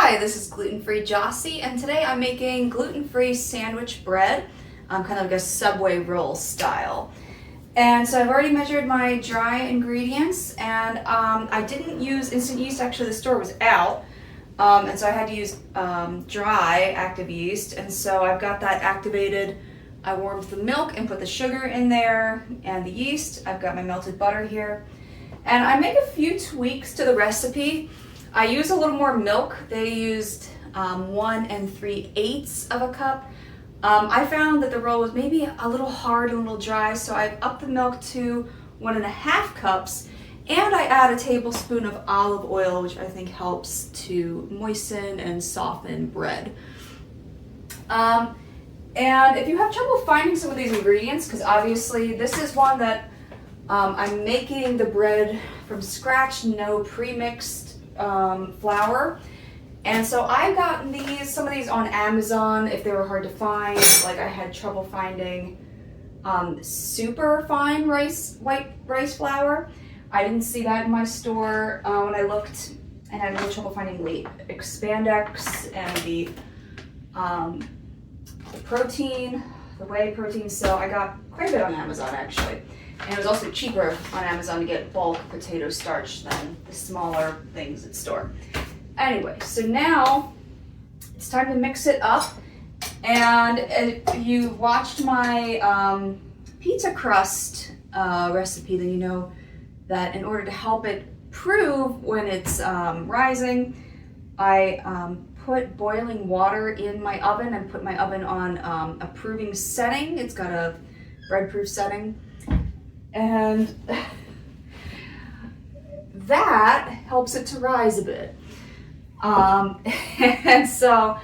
Hi, this is Gluten Free Jossy, and today I'm making gluten-free sandwich bread, kind of like a Subway roll style. And so I've already measured my dry ingredients, and I didn't use instant yeast. Actually, the store was out, and so I had to use dry active yeast. And so I've got that activated. I warmed the milk and put the sugar in there and the yeast. I've got my melted butter here, and I make a few tweaks to the recipe. I use a little more milk. They used 1 3/8 of a cup. I found that the roll was maybe a little hard and a little dry, so I've upped the milk to 1.5 cups, and I add a tablespoon of olive oil, which I think helps to moisten and soften bread. And if you have trouble finding some of these ingredients, because obviously this is one that I'm making the bread from scratch, no pre-mixed flour. And so I've gotten some of these on Amazon if they were hard to find. Like I had trouble finding super fine white rice flour. I didn't see that in my store when I looked, and I had really trouble finding the Expandex and the protein, the whey protein. So I got quite a bit on Amazon actually. And it was also cheaper on Amazon to get bulk potato starch than the smaller things at store. Anyway, so now it's time to mix it up. And if you watched my pizza crust recipe, then you know that in order to help it prove when it's rising, I put boiling water in my oven and put my oven on a proving setting. It's got a bread proof setting. And that helps it to rise a bit. And so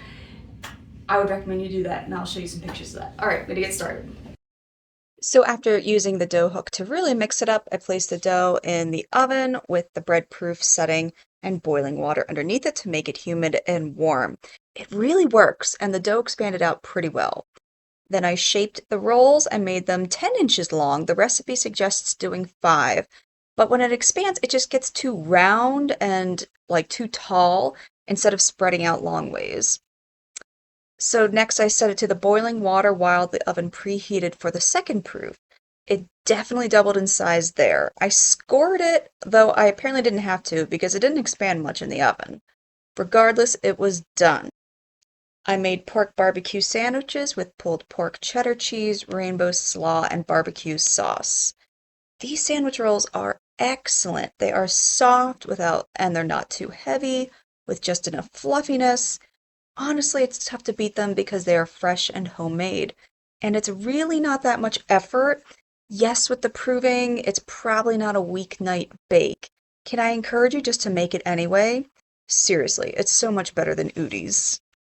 I would recommend you do that, and I'll show you some pictures of that. All right, I'm gonna get started. So after using the dough hook to really mix it up, I placed the dough in the oven with the bread proof setting and boiling water underneath it to make it humid and warm. It really works, and the dough expanded out pretty well. Then I shaped the rolls and made them 10 inches long. The recipe suggests doing 5, but when it expands, it just gets too round and like too tall instead of spreading out long ways. So next I set it to the boiling water while the oven preheated for the second proof. It definitely doubled in size there. I scored it, though I apparently didn't have to because it didn't expand much in the oven. Regardless, it was done. I made pork barbecue sandwiches with pulled pork, cheddar cheese, rainbow slaw, and barbecue sauce. These sandwich rolls are excellent. They are soft and they're not too heavy, with just enough fluffiness. Honestly, it's tough to beat them because they are fresh and homemade. And it's really not that much effort. Yes, with the proving, it's probably not a weeknight bake. Can I encourage you just to make it anyway? Seriously, it's so much better than Udi's.